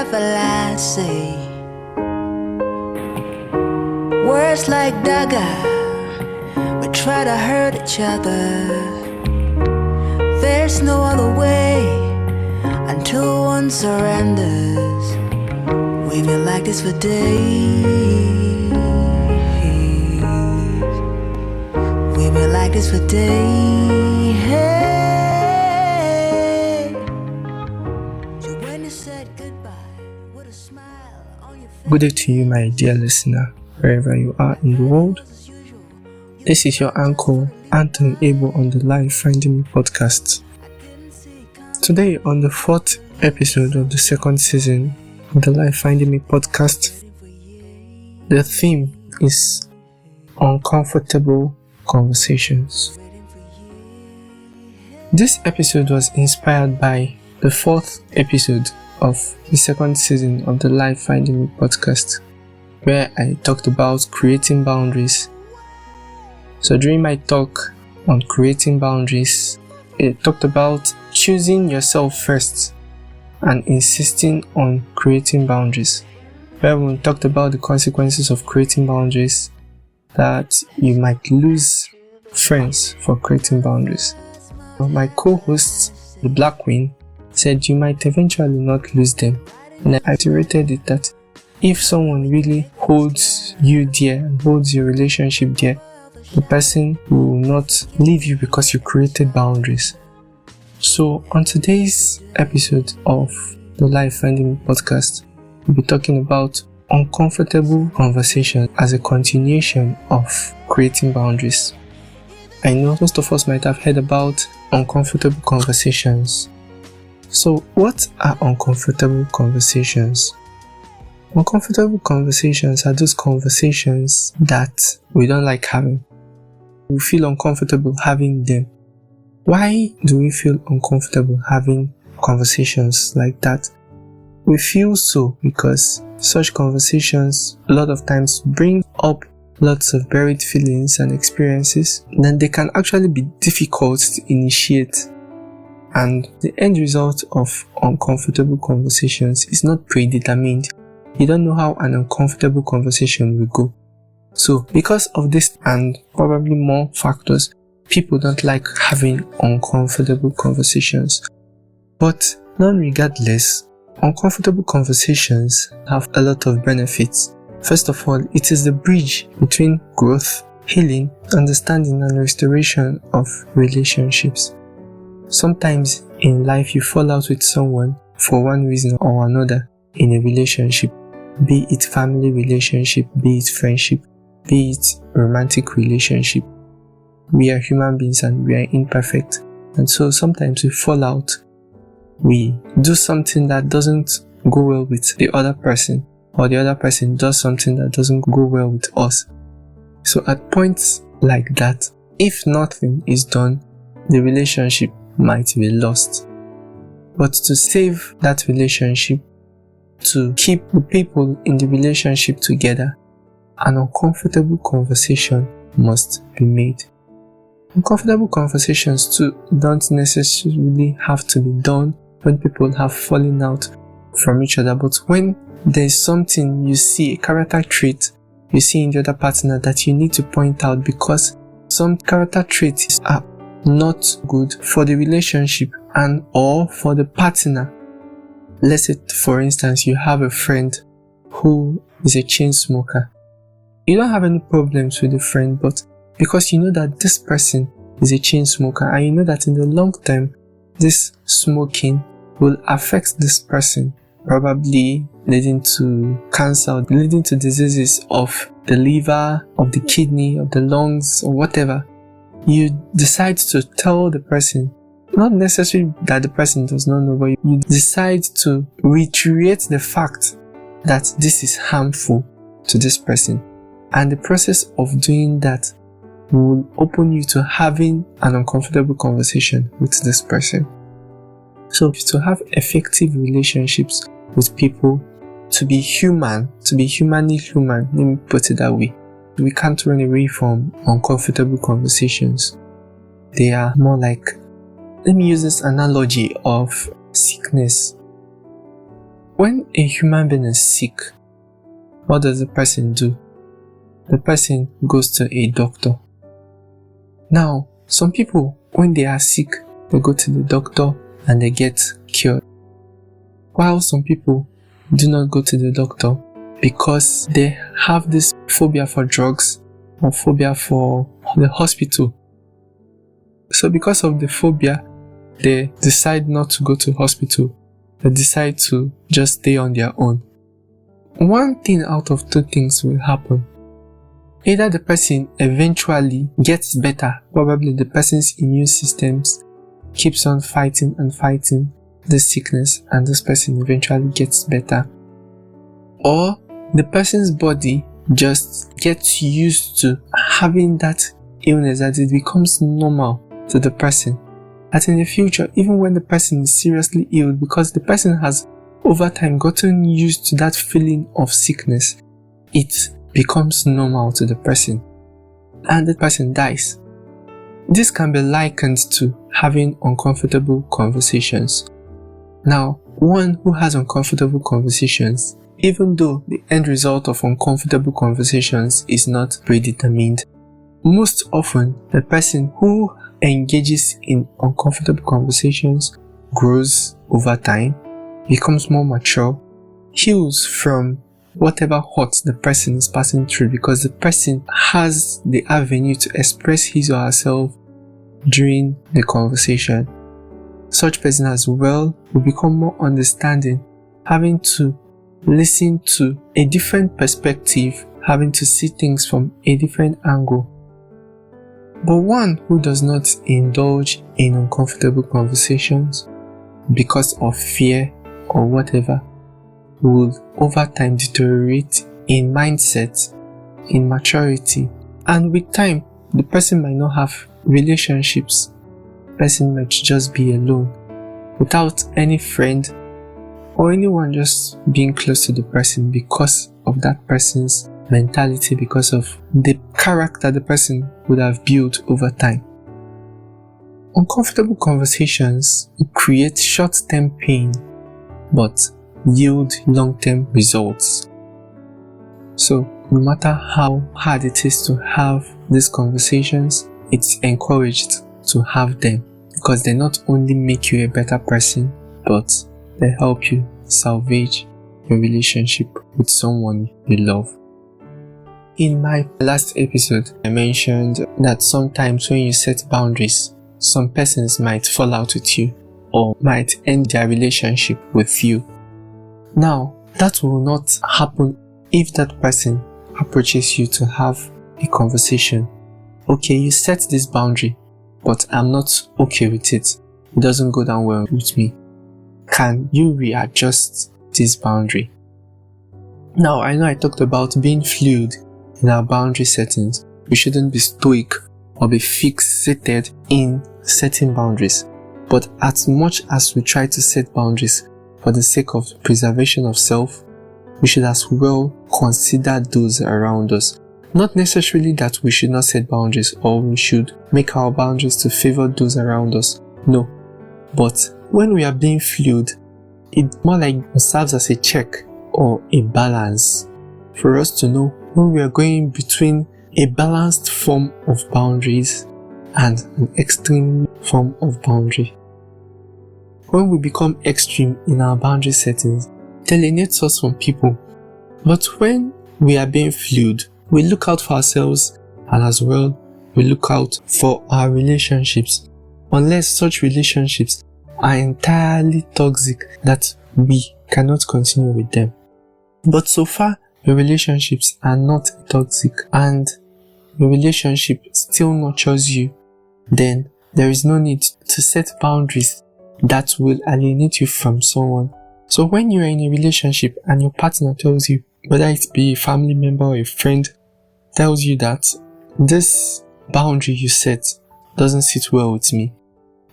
everlasting. Words like dagger, we try to hurt each other. There's no other way until one surrenders. We've been like this for days. We've been like this for days. So when you said goodbye with a smile on your face. Good day to you, my dear listener, wherever you are in the world. This is your uncle, Anthony Abel, on the L.I.F.E podcast. Today, on the 4th episode of the 2nd season of the L.I.F.E podcast, the theme is uncomfortable conversations. This episode was inspired by the 4th episode of the 2nd season of the L.I.F.E podcast, where I talked about creating boundaries. So during my talk on creating boundaries, I talked about choosing yourself first and insisting on creating boundaries. Where we talked about the consequences of creating boundaries, that you might lose friends for creating boundaries. My co-host, the Black Queen, said you might eventually not lose them. And I iterated it that if someone really holds you dear and holds your relationship dear, the person will not leave you because you created boundaries. So on today's episode of the L.I.F.E podcast, we'll be talking about uncomfortable conversation as a continuation of creating boundaries. I know most of us might have heard about uncomfortable conversations. So what are uncomfortable conversations? Uncomfortable conversations are those conversations that we don't like having. We feel uncomfortable having them. Why do we feel uncomfortable having conversations like that? We feel so because such conversations a lot of times bring up lots of buried feelings and experiences. Then they can actually be difficult to initiate. And the end result of uncomfortable conversations is not predetermined. You don't know how an uncomfortable conversation will go. So because of this and probably more factors, people don't like having uncomfortable conversations. But non-regardless, uncomfortable conversations have a lot of benefits. First of all, it is the bridge between growth, healing, understanding, and restoration of relationships. Sometimes in life you fall out with someone for one reason or another in a relationship, be it family relationship, be it friendship, be it romantic relationship. We are human beings and we are imperfect, and so sometimes we fall out. We do something that doesn't go well with the other person, or the other person does something that doesn't go well with us. So at points like that, if nothing is done, the relationship might be lost. But to save that relationship, to keep the people in the relationship together, an uncomfortable conversation must be made. Uncomfortable conversations too don't necessarily have to be done when people have fallen out from each other, but when there's something you see, a character trait you see in the other partner that you need to point out because some character traits are not good for the relationship and or for the partner. Let's say, for instance, you have a friend who is a chain smoker. You don't have any problems with the friend, but because you know that this person is a chain smoker and you know that in the long term, this smoking will affect this person, probably leading to cancer, leading to diseases of the liver, of the kidney, of the lungs, or whatever. You decide to tell the person, not necessarily that the person does not know, but you decide to reiterate the fact that this is harmful to this person. And the process of doing that will open you to having an uncomfortable conversation with this person. So to have effective relationships with people, to be human, to be humanly human, let me put it that way, we can't run away from uncomfortable conversations. They are more like, let me use this analogy of sickness. When a human being is sick, what does the person do? The person goes to a doctor. Now, some people, when they are sick, they go to the doctor and they get cured. While some people do not go to the doctor because they have this phobia for drugs or phobia for the hospital. So because of the phobia, they decide not to go to hospital. They decide to just stay on their own. One thing out of two things will happen. Either the person eventually gets better, probably the person's immune system keeps on fighting the sickness and this person eventually gets better. Or the person's body just gets used to having that illness, that it becomes normal to the person. That in the future, even when the person is seriously ill, because the person has over time gotten used to that feeling of sickness, it becomes normal to the person and the person dies. This can be likened to having uncomfortable conversations. Now, one who has uncomfortable conversations, even though the end result of uncomfortable conversations is not predetermined, most often the person who engages in uncomfortable conversations grows over time, becomes more mature, heals from whatever hurt the person is passing through, because the person has the avenue to express his or herself during the conversation. Such person as well will become more understanding, having to listen to a different perspective, having to see things from a different angle. But one who does not indulge in uncomfortable conversations because of fear or whatever will over time deteriorate in mindset, in maturity, and with time the person might not have relationships. The person might just be alone without any friend or anyone just being close to the person because of that person's mentality, because of the character the person would have built over time. Uncomfortable conversations create short-term pain but yield long-term results. So no matter how hard it is to have these conversations, it's encouraged to have them, because they not only make you a better person, but they help you salvage your relationship with someone you love. In my last episode, I mentioned that sometimes when you set boundaries, some persons might fall out with you or might end their relationship with you. Now, that will not happen if that person approaches you to have a conversation. Okay, you set this boundary, but I'm not okay with it. It doesn't go down well with me. Can you readjust this boundary? Now, I know I talked about being fluid in our boundary settings. We shouldn't be stoic or be fixated in setting boundaries. But as much as we try to set boundaries for the sake of preservation of self, we should as well consider those around us. Not necessarily that we should not set boundaries or we should make our boundaries to favor those around us. No. But when we are being fluid, it more like serves as a check or a balance for us to know when we are going between a balanced form of boundaries and an extreme form of boundary. When we become extreme in our boundary settings, it alienates us from people. But when we are being fluid, we look out for ourselves and as well we look out for our relationships, unless such relationships are entirely toxic that we cannot continue with them. But so far your relationships are not toxic and your relationship still nurtures you, then there is no need to set boundaries that will alienate you from someone. So when you are in a relationship and your partner tells you, whether it be a family member or a friend, tells you that this boundary you set doesn't sit well with me,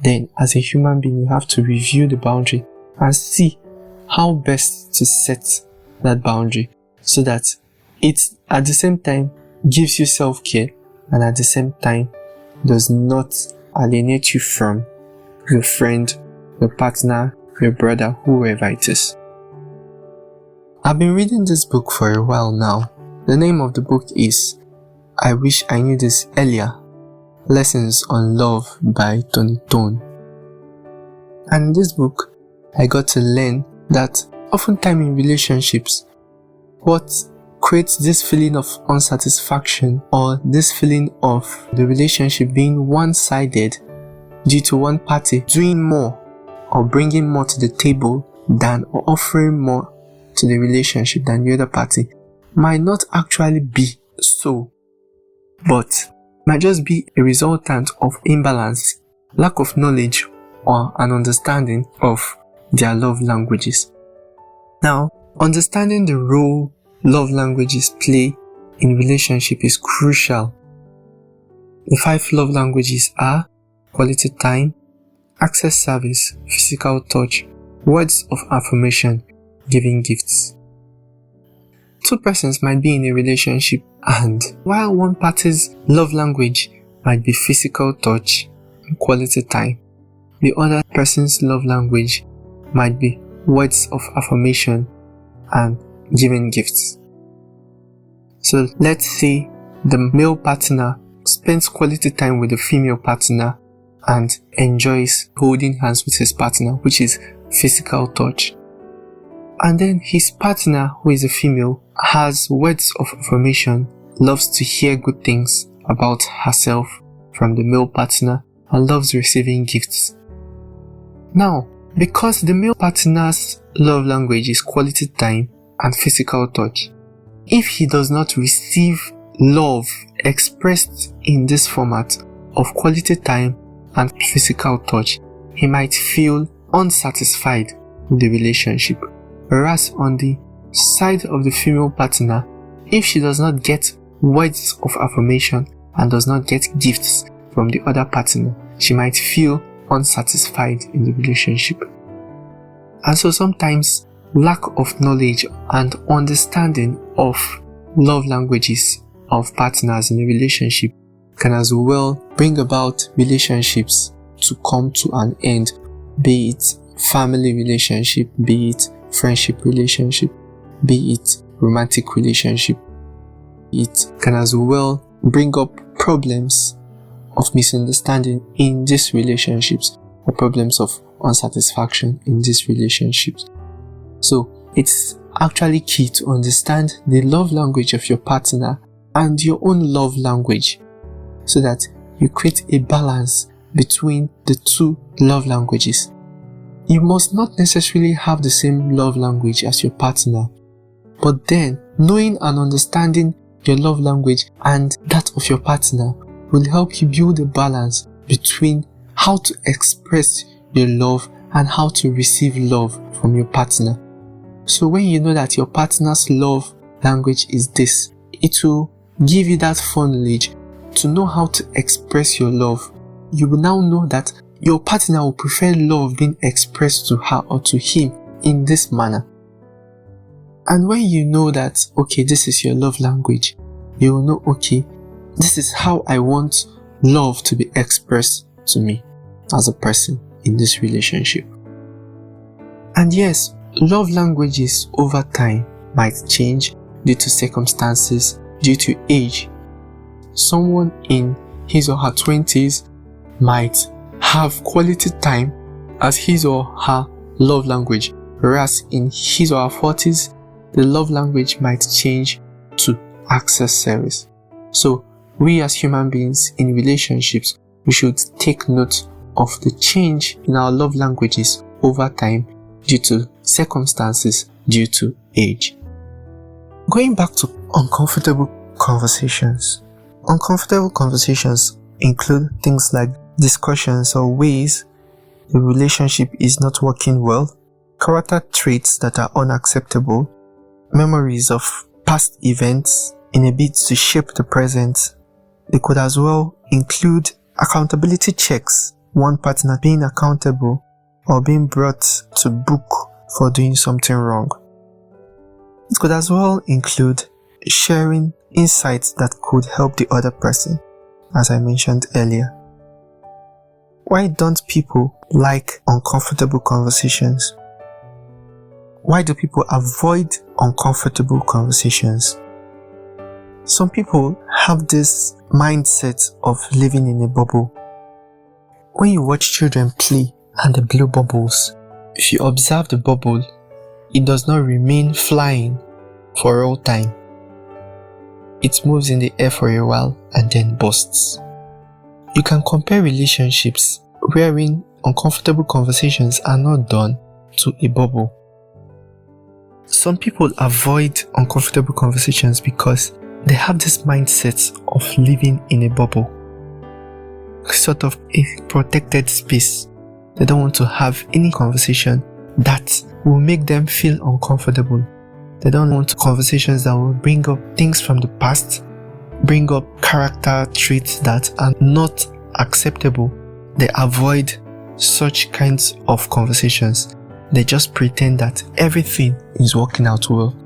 then as a human being you have to review the boundary and see how best to set that boundary so that it at the same time gives you self-care and at the same time does not alienate you from your friend, your partner, your brother, whoever it is. I've been reading this book for a while now. The name of the book is I Wish I Knew This Earlier, Lessons on Love by Tony Tone. And in this book, I got to learn that oftentimes in relationships, what creates this feeling of unsatisfaction or this feeling of the relationship being one-sided due to one party doing more or bringing more to the table than or offering more to the relationship than the other party might not actually be so, but might just be a resultant of imbalance, lack of knowledge or an understanding of their love languages. Now, understanding the role love languages play in relationship is crucial. The 5 love languages are quality time, acts of service, physical touch, words of affirmation, giving gifts. 2 persons might be in a relationship, and while one party's love language might be physical touch and quality time, the other person's love language might be words of affirmation and giving gifts. So let's say the male partner spends quality time with the female partner and enjoys holding hands with his partner, which is physical touch. And then his partner, who is a female, has words of affirmation, loves to hear good things about herself from the male partner, and loves receiving gifts. Now, because the male partner's love language is quality time and physical touch, if he does not receive love expressed in this format of quality time and physical touch, he might feel unsatisfied with the relationship. Whereas on the side of the female partner, if she does not get words of affirmation and does not get gifts from the other partner, she might feel unsatisfied in the relationship. And so sometimes lack of knowledge and understanding of love languages of partners in a relationship can as well bring about relationships to come to an end, be it family relationship, be it friendship relationship, be it romantic relationship. It can as well bring up problems of misunderstanding in these relationships or problems of unsatisfaction in these relationships. So it's actually key to understand the love language of your partner and your own love language so that you create a balance between the 2 love languages. You must not necessarily have the same love language as your partner, but then knowing and understanding your love language and that of your partner will help you build a balance between how to express your love and how to receive love from your partner. So when you know that your partner's love language is this, it will give you that knowledge to know how to express your love. You will now know that your partner will prefer love being expressed to her or to him in this manner. And when you know that, okay, this is your love language, you will know, okay, this is how I want love to be expressed to me as a person in this relationship. And yes, love languages over time might change due to circumstances, due to age. Someone in his or her 20s might have quality time as his or her love language, whereas in his or her 40s, the love language might change to access service. So we as human beings in relationships, we should take note of the change in our love languages over time due to circumstances, due to age. Going back to uncomfortable conversations. Uncomfortable conversations include things like discussions or ways the relationship is not working well, character traits that are unacceptable, memories of past events in a bid to shape the present. They could as well include accountability checks, one partner being accountable or being brought to book for doing something wrong. It could as well include sharing insights that could help the other person, as I mentioned earlier. Why don't people like uncomfortable conversations? Why do people avoid uncomfortable conversations? Some people have this mindset of living in a bubble. When you watch children play and they blow bubbles, if you observe the bubble, it does not remain flying for all time. It moves in the air for a while and then bursts. You can compare relationships wherein uncomfortable conversations are not done to a bubble. Some people avoid uncomfortable conversations because they have this mindset of living in a bubble, sort of a protected space. They don't want to have any conversation that will make them feel uncomfortable. They don't want conversations that will bring up things from the past, bring up character traits that are not acceptable. They avoid such kinds of conversations. They just pretend that everything is working out well.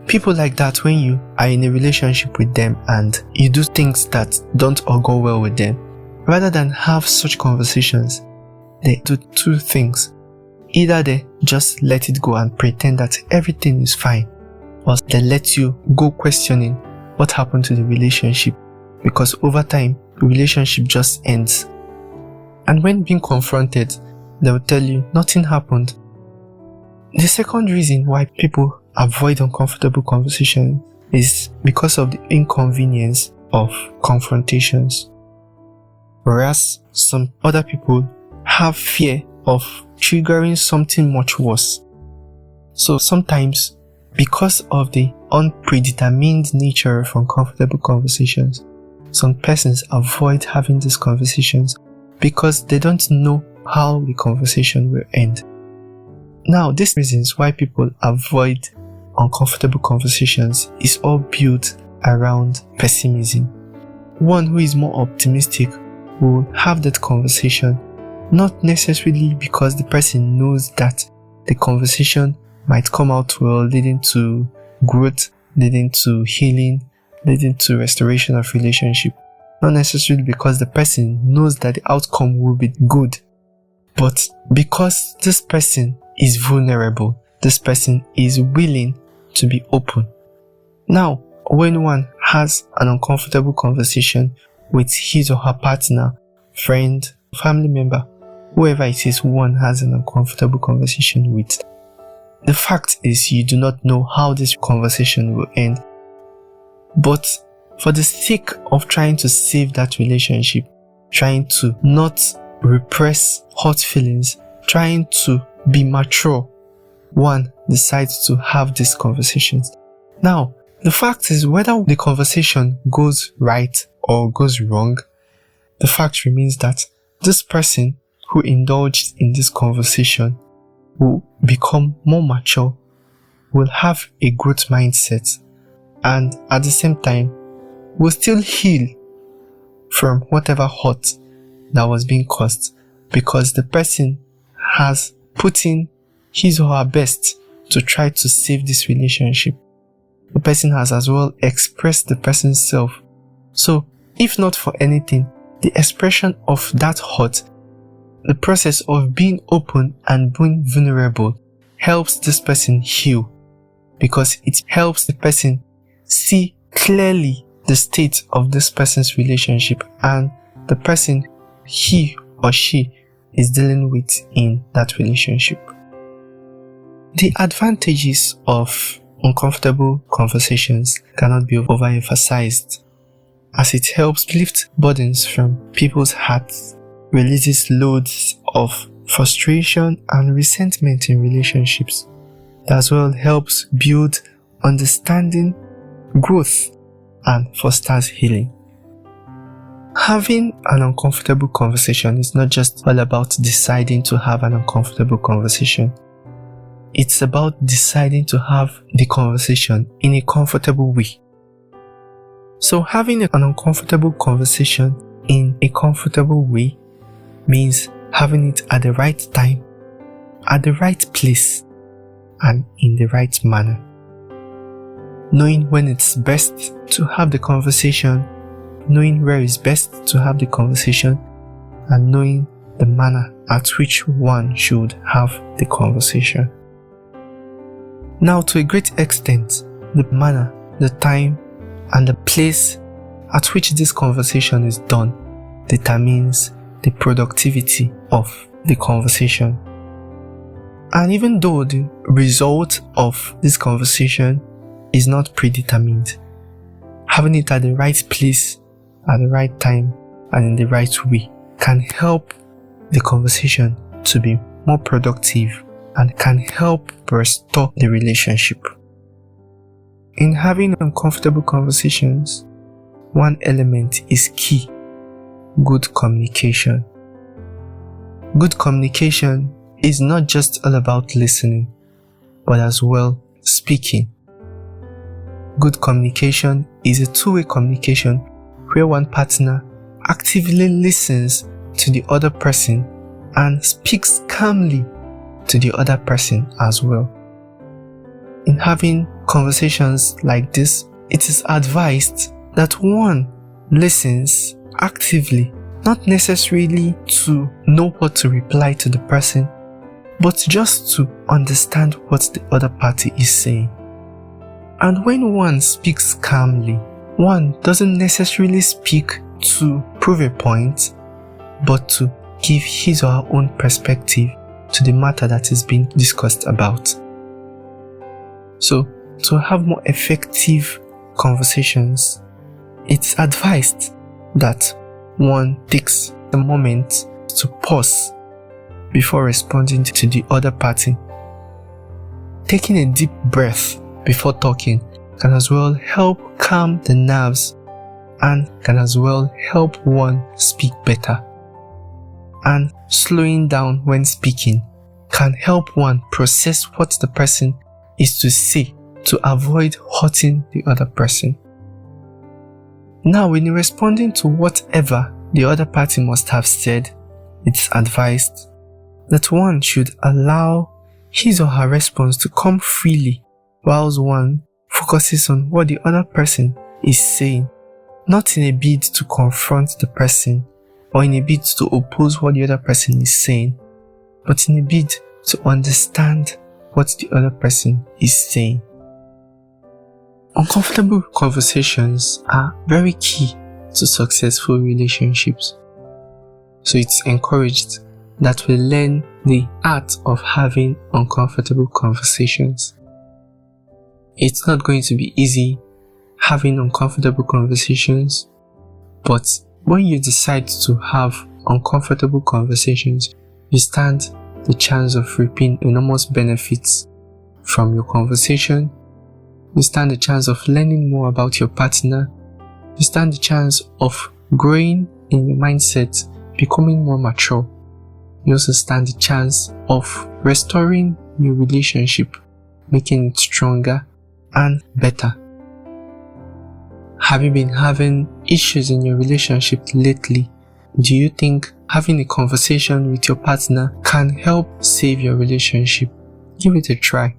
People like that, when you are in a relationship with them and you do things that don't all go well with them, rather than have such conversations, they do two things. Either they just let it go and pretend that everything is fine, or they let you go questioning what happened to the relationship, because over time, the relationship just ends. And when being confronted, they will tell you nothing happened. The second reason why people avoid uncomfortable conversation is because of the inconvenience of confrontations. Whereas some other people have fear of triggering something much worse. So sometimes, because of the unpredetermined nature of uncomfortable conversations, some persons avoid having these conversations because they don't know how the conversation will end. Now, these reasons why people avoid uncomfortable conversations is all built around pessimism. One who is more optimistic will have that conversation, not necessarily because the person knows that the conversation might come out well, leading to growth, leading to healing, leading to restoration of relationship. Not necessarily because the person knows that the outcome will be good, but because this person is vulnerable, this person is willing to be open. Now, when one has an uncomfortable conversation with his or her partner, friend, family member, whoever it is one has an uncomfortable conversation with, the fact is you do not know how this conversation will end. But for the sake of trying to save that relationship, trying to not repress hurt feelings, trying to be mature, one decides to have these conversations. Now, the fact is, whether the conversation goes right or goes wrong, the fact remains that this person who indulged in this conversation will become more mature, will have a growth mindset, and at the same time will still heal from whatever hurt that was being caused, because the person has put in his or her best to try to save this relationship. The person has as well expressed the person's self. So, if not for anything, the expression of that hurt, the process of being open and being vulnerable, helps this person heal, because it helps the person see clearly the state of this person's relationship and the person he or she is dealing with in that relationship. The advantages of uncomfortable conversations cannot be overemphasized, as it helps lift burdens from people's hearts, releases loads of frustration and resentment in relationships. It as well helps build understanding, growth, and fosters healing. Having an uncomfortable conversation is not just all about deciding to have an uncomfortable conversation. It's about deciding to have the conversation in a comfortable way. So having an uncomfortable conversation in a comfortable way means having it at the right time, at the right place, and in the right manner. Knowing when it's best to have the conversation, knowing where it's best to have the conversation, and knowing the manner at which one should have the conversation. Now, to a great extent, the manner, the time, and the place at which this conversation is done determines the productivity of the conversation. And even though the result of this conversation is not predetermined, having it at the right place, at the right time, and in the right way can help the conversation to be more productive and can help restore the relationship. In having uncomfortable conversations, one element is key: good communication. Good communication is not just all about listening, but as well speaking. Good communication is a two-way communication where one partner actively listens to the other person and speaks calmly to the other person as well. In having conversations like this, it is advised that one listens actively, not necessarily to know what to reply to the person, but just to understand what the other party is saying. And when one speaks calmly, one doesn't necessarily speak to prove a point, but to give his or her own perspective to the matter that is being discussed about. So, to have more effective conversations, it's advised that one takes a moment to pause before responding to the other party. Taking a deep breath before talking can as well help calm the nerves and can as well help one speak better. And slowing down when speaking can help one process what the person is to say to avoid hurting the other person. Now, when you're responding to whatever the other party must have said, it's advised that one should allow his or her response to come freely, whilst one focuses on what the other person is saying, not in a bid to confront the person or in a bid to oppose what the other person is saying, but in a bid to understand what the other person is saying. Uncomfortable conversations are very key to successful relationships. So it's encouraged that we learn the art of having uncomfortable conversations. It's not going to be easy having uncomfortable conversations, but when you decide to have uncomfortable conversations, you stand the chance of reaping enormous benefits from your conversation. You stand the chance of learning more about your partner. You stand the chance of growing in your mindset, becoming more mature. You also stand the chance of restoring your relationship, making it stronger and better. Have you been having issues in your relationship lately? Do you think having a conversation with your partner can help save your relationship? Give it a try.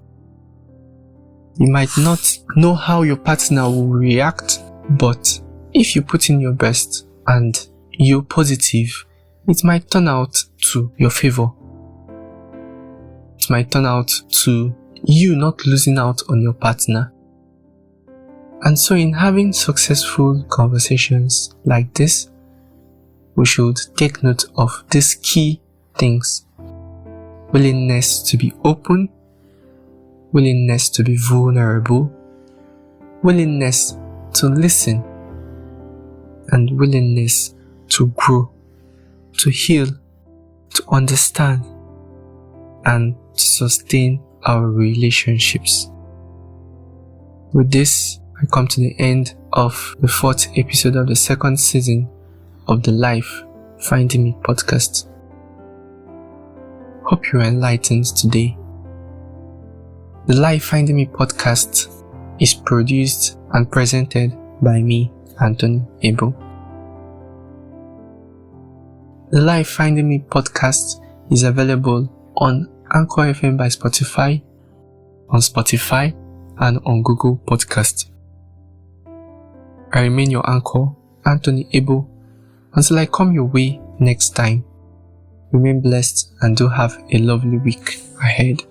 You might not know how your partner will react, but if you put in your best and you're positive, it might turn out to your favor. It might turn out to you not losing out on your partner. And so in having successful conversations like this, we should take note of these key things: willingness to be open, willingness to be vulnerable, willingness to listen, and willingness to grow, to heal, to understand, and to sustain our relationships. With this, I come to the end of the 4th episode of the 2nd season of the L.I.F.E Finding Me podcast. Hope you were enlightened today. The L.I.F.E Finding Me podcast is produced and presented by me, Anthony Abel. The L.I.F.E Finding Me podcast is available on Anchor FM by Spotify, on Spotify, and on Google Podcast. I remain your anchor, Anthony Abel, until I come your way next time. Remain blessed and do have a lovely week ahead.